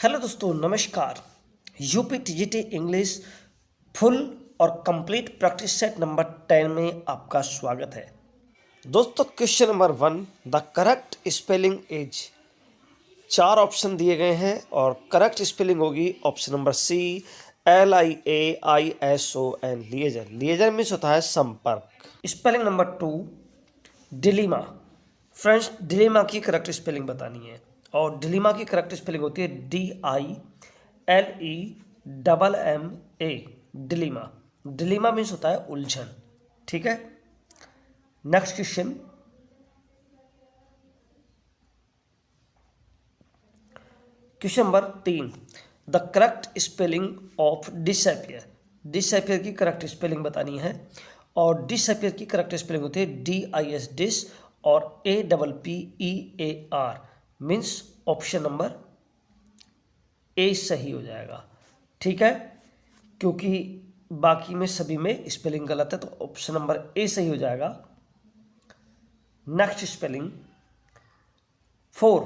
Hello दोस्तों, नमस्कार। UP TGT English full और कंप्लीट प्रैक्टिस सेट नंबर 10 में आपका स्वागत है। दोस्तों, question number 1, the correct spelling is. 4 option दिए गए हैं और करेक्ट स्पेलिंग होगी option number C, LIAISON, liaison. Liaison means होता है संपर्क। Spelling number 2, dilemma. Friends, dilemma की करेक्ट स्पेलिंग बतानी है और डिलीमा की करेक्ट स्पेलिंग होती है DILEMMA। डिलीमा। डिलीमा मीन्स होता है उलझन। ठीक है। Next question, question number 3, the correct spelling of disappear. Disappear की करेक्ट स्पेलिंग बतानी है और डिसअपियर की करेक्ट स्पेलिंग होती है DIS डिस और APPEAR means option number A सही हो जाएगा। ठीक है, क्योंकि बाकी में सभी में स्पेलिंग गलत है तो ऑप्शन नंबर ए सही हो जाएगा। नेक्स्ट स्पेलिंग 4,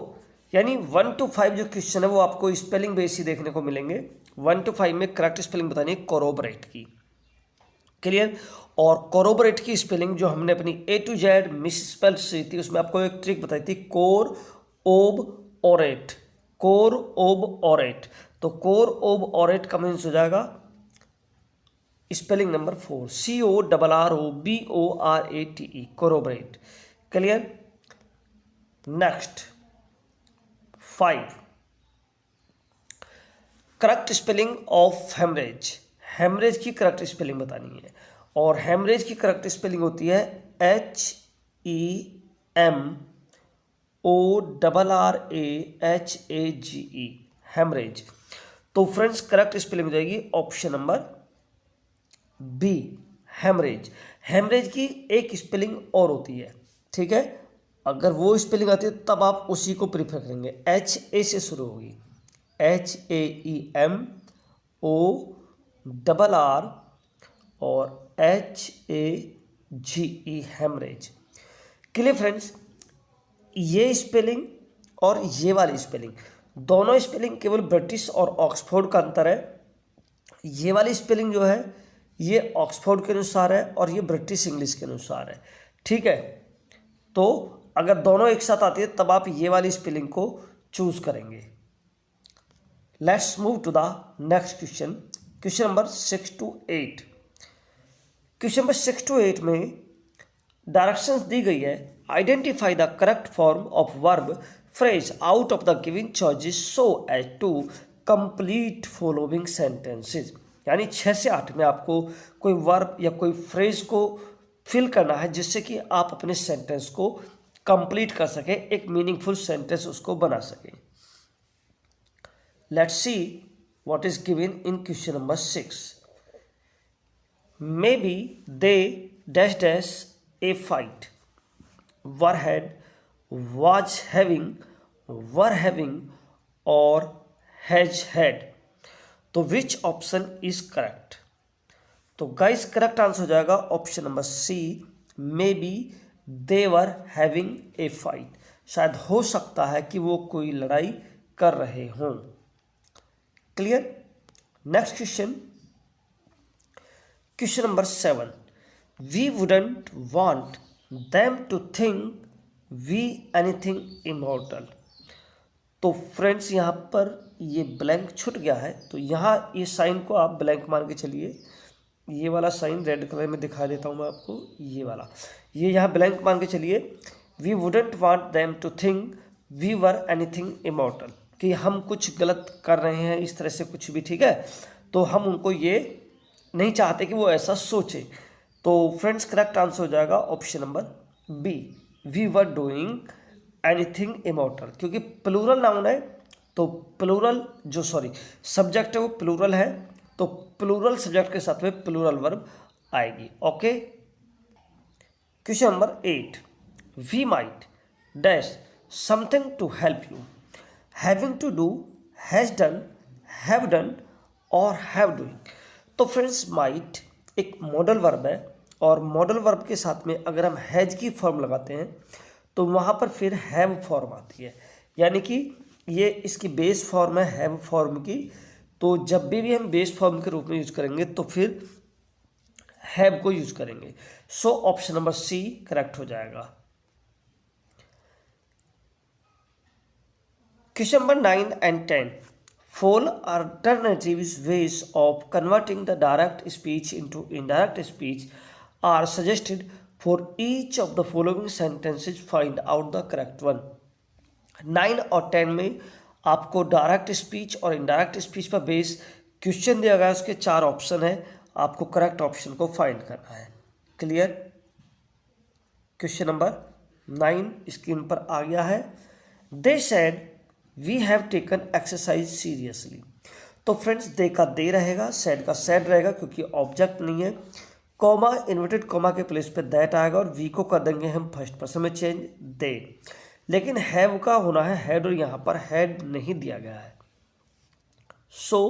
यानी 1 to 5 जो क्वेश्चन है वो आपको स्पेलिंग बेस ही देखने को मिलेंगे। 1 to 5 में करेक्ट स्पेलिंग बतानी है कोरोबरेट की। क्लियर। और कोरोबरेट की स्पेलिंग जो हमने अपनी A to Z misspell सी थी उसमें आपको एक ट्रिक बताई थी, कोर ओब ओरेट। कोर ओब ओरेट, तो कोर ओब ओरेट का मीन्स हो जाएगा spelling number 4, CORROBORATE, corroborate. Clear. Next 5, correct spelling of haemorrhage. Haemorrhage की करेक्ट स्पेलिंग बतानी है और हेमरेज की करेक्ट स्पेलिंग होती है HEMORRAGE, हेमरेज। तो फ्रेंड्स, करेक्ट स्पेलिंग हो जाएगी option number B, haemorrhage. Haemorrhage की एक स्पेलिंग और होती है। ठीक है, अगर वो स्पेलिंग आती है तब आप उसी को प्रीफर करेंगे। HA से शुरू होगी, HAEMORR और HAGE, हेमरेज। क्लियर फ्रेंड्स, ये स्पेलिंग और ये वाली स्पेलिंग, दोनों स्पेलिंग केवल ब्रिटिश और ऑक्सफोर्ड का अंतर है। ये वाली स्पेलिंग जो है ये ऑक्सफोर्ड के अनुसार है और ये ब्रिटिश इंग्लिश के अनुसार है। ठीक है, तो अगर दोनों एक साथ आती है तब आप ये वाली स्पेलिंग को चूज करेंगे। Let's move to the next question, question number 6 to 8। Question number 6 to 8 में डायरेक्शंस दी गई है, identify the correct form of verb phrase out of the given choices so as to complete following sentences. यानी 6 से 8 में आपको कोई verb या कोई फ्रेज को फिल करना है जिससे कि आप अपने सेंटेंस को कंप्लीट कर सके, एक मीनिंगफुल सेंटेंस उसको बना सके। Let's see what is given in question number 6। Maybe they dash dash a fight. Were had, was having, were having or has had. तो which option is correct? तो guys, correct answer हो जाएगा option number C, may be they were having a fight. शायद हो सकता है कि वो कोई लड़ाई कर रहे हों। Clear. Next question, question number 7, we wouldn't want them to think we anything immortal. तो फ्रेंड्स, यहाँ पर ये ब्लैंक छूट गया है तो यहाँ ये साइन को आप ब्लैंक मान के चलिए। ये वाला साइन रेड कलर में दिखा देता हूँ मैं आपको, ये वाला, ये यहाँ ब्लैंक मान के चलिए। We wouldn't want them to think we were anything immortal, कि हम कुछ गलत कर रहे हैं इस तरह से कुछ भी। ठीक है, तो हम उनको ये नहीं चाहते कि वो ऐसा सोचे। तो फ्रेंड्स, करेक्ट आंसर हो जाएगा option number B, we were doing anything immortal. क्योंकि प्लूरल नाउन है तो प्लूरल जो सब्जेक्ट है वो प्लूरल है, तो प्लूरल सब्जेक्ट के साथ में प्लूरल वर्ब आएगी। Okay. Question number 8, we might dash something to help you. Having to do, has done, have done और हैव डूइंग। तो फ्रेंड्स, माइट एक मॉडल वर्ब है और मॉडल वर्ब के साथ में अगर हम हैज की फॉर्म लगाते हैं तो वहाँ पर फिर हैव फॉर्म आती है। यानी कि ये इसकी बेस फॉर्म है हैव फॉर्म की, तो जब भी हम बेस फॉर्म के रूप में यूज करेंगे तो फिर हैव को यूज करेंगे। So option number C correct हो जाएगा। Question number 9 and 10, 4 alternative ways of converting the direct speech into indirect speech are suggested for each of the following sentences. Find out the correct one। 9 और 10 में आपको direct speech और indirect speech पर base question दिया गया है, उसके 4 option है, आपको करेक्ट ऑप्शन को फाइंड करना है। क्लियर? क्वेश्चन नंबर 9 स्क्रीन पर आ गया है। They said we have taken exercise seriously. तो फ्रेंड्स दे का दे रहेगा, सेड का सेड रहेगा क्योंकि ऑब्जेक्ट नहीं है। कॉमा इन्वर्टेड कॉमा के प्लेस पे दैट आएगा और वी को कर देंगे हम फर्स्ट पर्सन में चेंज दे। लेकिन हैव का होना है हैड और यहाँ पर हैड नहीं दिया गया है। सो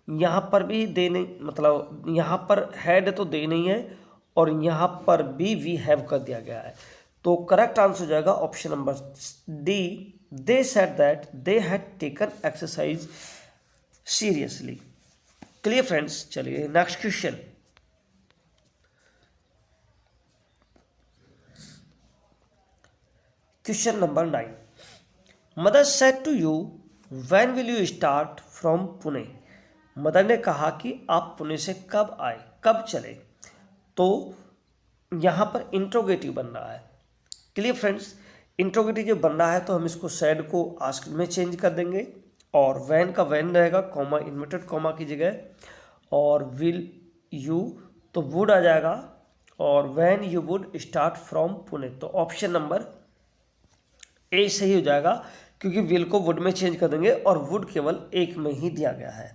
यहाँ पर भी दे नहीं, मतलब यहाँ पर हैड तो दे नहीं है और यहाँ पर भी वी हैव कर दिया गया है। तो करेक्ट आंसर हो जाएगा option number D. They said that they had taken exercise seriously. Clear friends? चलिए next question. Question number 9, mother said to you when will you start from Pune. Mother ने कहा कि आप पुणे से कब आए, कब चले। तो यहाँ पर इंट्रोगेटिव बन रहा है। Clear friends? इंट्रोगेटिव जो बन रहा है तो हम इसको सेड को आस्क में चेंज कर देंगे और वैन का वैन रहेगा कॉमा इन्वर्टेड कॉमा की जगह, और विल यू तो वुड आ जाएगा और when you would start from Pune. तो ऑप्शन नंबर ए सही हो जाएगा क्योंकि विल को वुड में चेंज कर देंगे और वुड केवल एक में ही दिया गया है।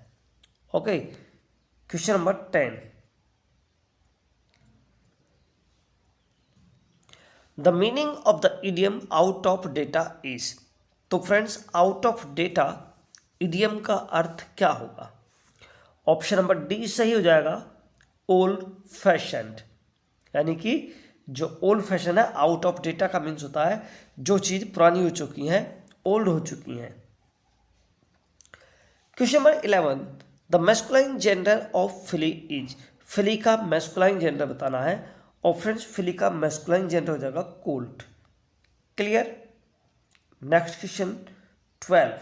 Okay, question number 10, the meaning of the idiom out of date is. तो friends out of date idiom का अर्थ क्या होगा? ऑप्शन नंबर डी सही हो जाएगा, ओल्ड फैशन्ड। यानी कि जो ओल्ड फैशन है, आउट ऑफ डेटा का मीन्स होता है जो चीज पुरानी हो चुकी है, ओल्ड हो चुकी है। Question number 11, the masculine gender of filly is. Filly का मैस्कुलाइन जेंडर बताना है और फ्रेंड्स फिली का मैस्कुलाइन जेंडर हो जाएगा colt. Clear? Next question 12,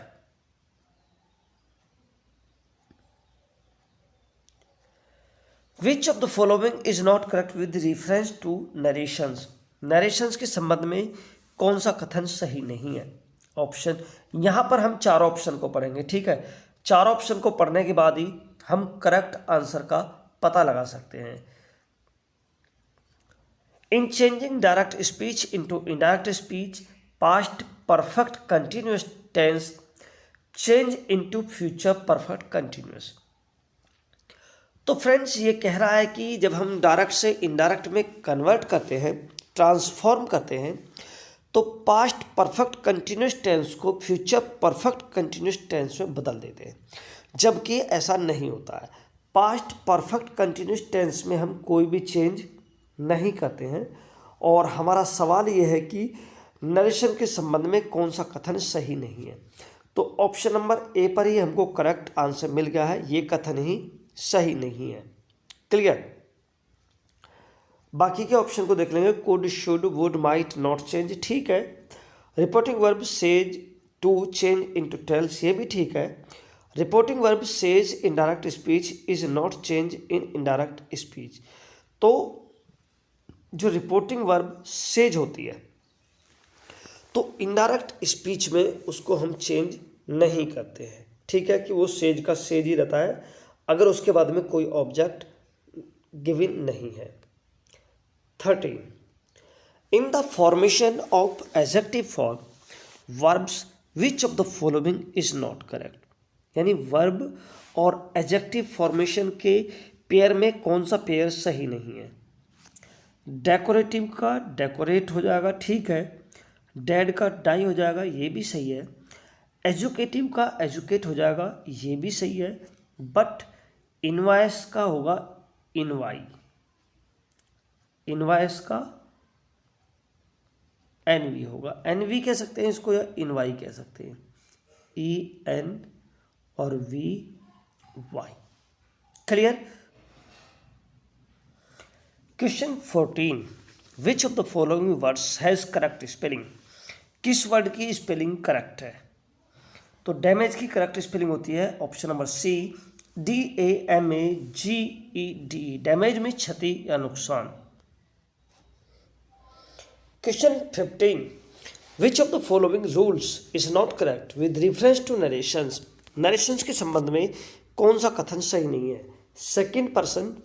which of the following is not correct with reference to narrations. Narrations के संबंध में कौन सा कथन सही नहीं है? ऑप्शन, यहां पर हम 4 ऑप्शन को पढ़ेंगे, ठीक है। 4 ऑप्शन को पढ़ने के बाद ही हम करेक्ट आंसर का पता लगा सकते हैं। In changing direct speech into indirect speech, past perfect continuous tense change into future perfect continuous. तो फ्रेंड्स ये कह रहा है कि जब हम डायरेक्ट से इनडायरेक्ट में कन्वर्ट करते हैं, ट्रांसफॉर्म करते हैं, तो पास्ट परफेक्ट कंटिन्यूअस टेंस को फ्यूचर परफेक्ट कंटिन्यूअस टेंस में बदल देते हैं, जबकि ऐसा नहीं होता है। पास्ट परफेक्ट कंटिन्यूअस टेंस में हम कोई भी चेंज नहीं करते हैं और हमारा सवाल ये है कि नरेशन के संबंध में कौन सा कथन सही नहीं है। तो ऑप्शन नंबर ए पर ही हमको करेक्ट आंसर मिल गया है, ये कथन ही सही नहीं है। क्लियर? बाकी के ऑप्शन को देख लेंगे। Could, should, would, might, not change, ठीक है। Reporting verb says to change into tells, ये भी ठीक है। Reporting verb says in direct speech is not change in indirect speech. तो जो रिपोर्टिंग वर्ब सेज होती है तो इनडायरेक्ट स्पीच में उसको हम चेंज नहीं करते हैं, ठीक है, कि वो सेज का सेज ही रहता है अगर उसके बाद में कोई ऑब्जेक्ट गिवन नहीं है। 13, in the formation of adjective form verbs which of the following is not correct. यानी वर्ब और एडजेक्टिव फॉर्मेशन के पेयर में कौन सा पेयर सही नहीं है? डेकोरेटिव का डेकोरेट हो जाएगा, ठीक है। डेड का डाई हो जाएगा, ये भी सही है। एजुकेटिव का एजुकेट हो जाएगा, ये भी सही है। बट इनवाइस का होगा इनवाई, इनवाइस का एनवी होगा, एनवी कह सकते हैं इसको या इनवाई कह सकते हैं। EN और VY। Clear. Question 14, which of the following words has correct spelling. किस वर्ड की स्पेलिंग करेक्ट है। तो डैमेज की करेक्ट स्पेलिंग होती है option number C, DAMAGED। Damage में क्षति या नुकसान। Question 15, which of the following rules is not correct with reference to narrations. Narrations के संबंध में कौन सा कथन सही नहीं है। Second person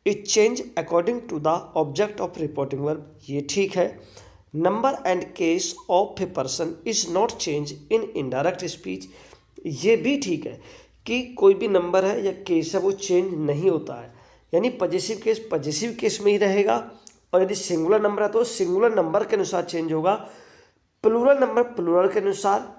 is change according to the object of reporting verb, ये ठीक है। Number and case of a person is not change in indirect speech, ये भी ठीक है कि कोई भी नंबर है या केस है वो चेंज नहीं होता है, यानी पजेसिव केस में ही रहेगा, और यदि सिंगुलर नंबर है तो सिंगुलर नंबर के अनुसार चेंज होगा, प्लूरल नंबर प्लूरल के अनुसार,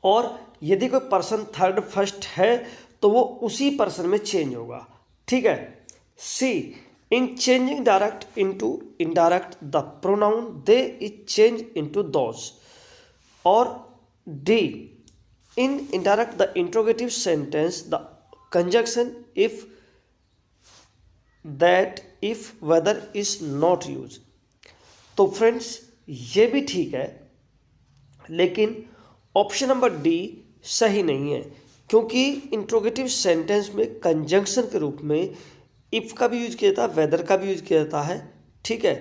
और यदि कोई पर्सन थर्ड फर्स्ट है तो वो उसी पर्सन में चेंज होगा। ठीक है। C, in changing direct into indirect the pronoun they is change into those. और D, in indirect the interrogative sentence the conjunction if that if whether is not use. तो फ्रेंड्स ये भी ठीक है, लेकिन ऑप्शन नंबर डी सही नहीं है, क्योंकि इंट्रोगेटिव सेंटेंस में कंजंक्शन के रूप में इफ का भी यूज किया जाता है, वेदर का भी यूज किया जाता है। ठीक है,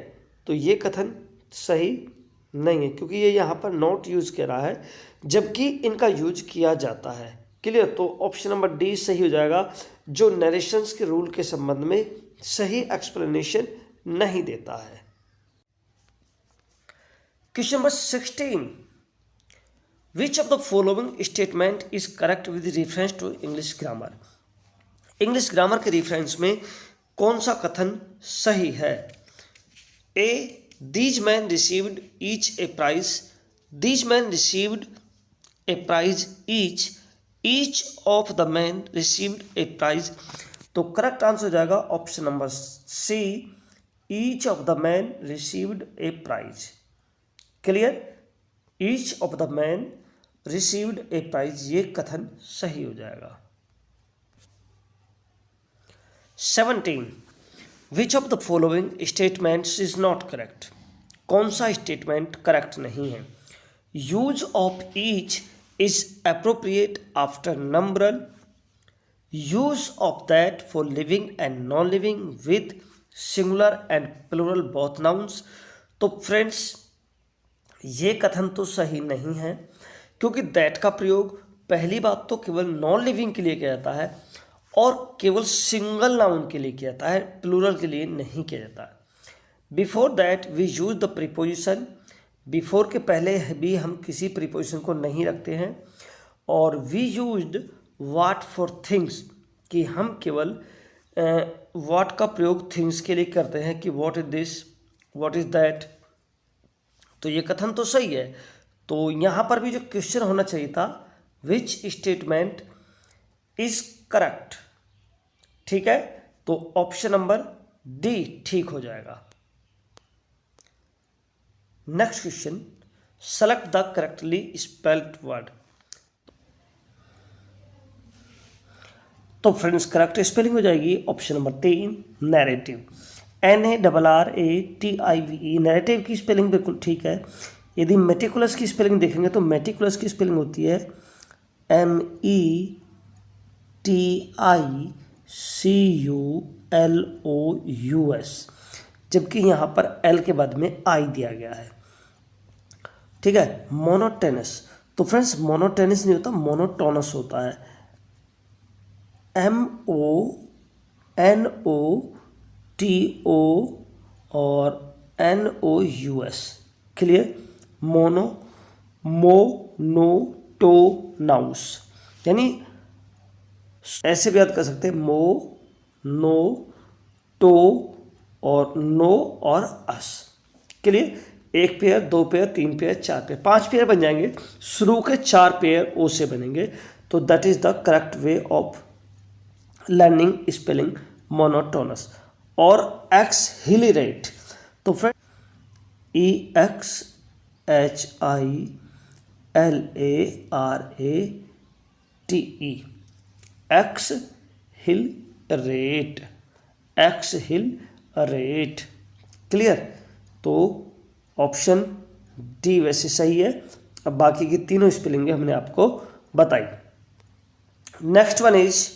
तो ये कथन सही नहीं है, क्योंकि ये यहाँ पर नॉट यूज कर रहा है जबकि इनका यूज किया जाता है। क्लियर। तो ऑप्शन नंबर डी सही हो जाएगा, जो नरेशंस के रूल के संबंध में सही एक्सप्लेनेशन नहीं देता है। Question number 16, which of the following statement is correct with reference to English grammar. English grammar के रेफरेंस में कौन सा कथन सही है। A, these man received each a prize, these man received a prize each, each of the man received a prize. तो correct answer हो जाएगा option number C, each of the man received a prize. Clear. Each of the man received a prize, ये कथन सही हो जाएगा। 17, which of the following statements is not correct. कौन सा स्टेटमेंट करेक्ट नहीं है। Use of each is appropriate after numeral, use of that for living and non living with singular and plural both nouns. तो friends ये कथन तो सही नहीं है, क्योंकि दैट का प्रयोग पहली बात तो केवल नॉन लिविंग के लिए किया जाता है और केवल सिंगल नाउन के लिए किया जाता है, प्लूरल के लिए नहीं किया जाता है। Before that we use the preposition, before के पहले भी हम किसी प्रीपोजिशन को नहीं रखते हैं। और we used what for things, कि हम केवल व्हाट का प्रयोग थिंग्स के लिए करते हैं, कि what is this, what is that. तो ये कथन तो सही है। तो यहाँ पर भी जो क्वेश्चन होना चाहिए था, विच स्टेटमेंट इज करेक्ट। ठीक है, तो ऑप्शन नंबर डी ठीक हो जाएगा। Next question, select the correctly spelled word. तो फ्रेंड्स करेक्ट स्पेलिंग हो जाएगी option number 3, narrative. NARRATIVE, narrative की स्पेलिंग बिल्कुल ठीक है। यदि मेटिकुलस की स्पेलिंग देखेंगे तो मेटिकुलस की स्पेलिंग होती है METICULOUS, जबकि यहाँ पर L के बाद में I दिया गया है। ठीक है। मोनोटेनस, तो फ्रेंड्स मोनोटेनस नहीं होता, मोनोटोनस होता है। MONOTO और NOUS। क्लियर। मोनोटोनाउस, यानी ऐसे भी याद कर सकते हैं, मो, नो, टो और नो और us. Clear. 1 pair, 2 pair, 3 pair, 4 pair, 5 pair बन जाएंगे। शुरू के 4 पेयर ओ से बनेंगे। तो that is the correct way of learning spelling monotonous. और एक्सहिलरेट, तो फ्रेंड EXHILARATE, LARATE, एक्स हिल रेट, एक्स हिल रेट। क्लियर? तो ऑप्शन डी वैसे सही है। अब बाकी की तीनों स्पेलिंग हमने आपको बताई। नेक्स्ट वन इज,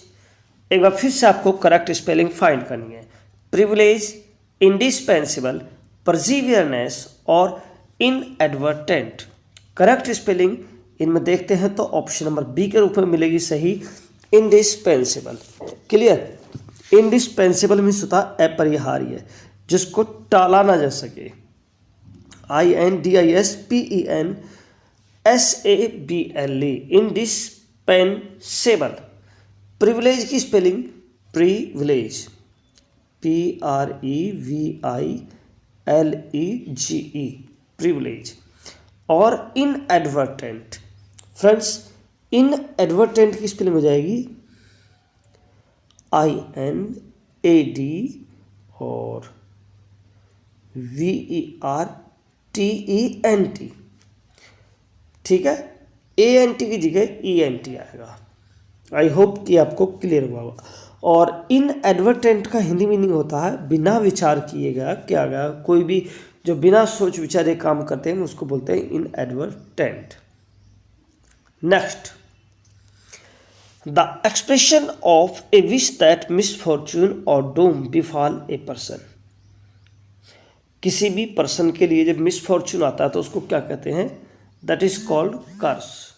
एक बार फिर से आपको करेक्ट स्पेलिंग फाइंड करनी है। प्रिविलेज, इंडिस्पेंसिबल, परसिवियरनेस और इनएडवर्टेंट। करेक्ट स्पेलिंग इनमें देखते हैं तो ऑप्शन नंबर बी के रूप में मिलेगी सही, इंडिस्पेंसिबल। क्लियर? इंडिस्पेंसिबल मीन्स होता है अपरिहार्य, जिसको टाला ना जा सके। INDISPENSABLE, indispensable. प्रिविलेज की स्पेलिंग प्रिविलेज, PREVILEGE, प्रिविलेज। और इनएडवर्टेंट, फ्रेंड्स इनएडवर्टेंट की स्पेलिंग हो जाएगी INAD और VERTENT। ठीक है? ANT की जगह ENT आएगा। आई होप कि आपको क्लियर हुआ होगा। और इनएडवर्टेंट का हिंदी मीनिंग होता है बिना विचार किए गया, क्या गया, कोई भी जो बिना सोच विचारे काम करते हैं उसको बोलते हैं inadvertent. Next, the expression of A wish that misfortune और डूम बिफॉल ए पर्सन। किसी भी पर्सन के लिए जब मिसफॉर्चून आता है तो उसको क्या कहते हैं? That is called curse.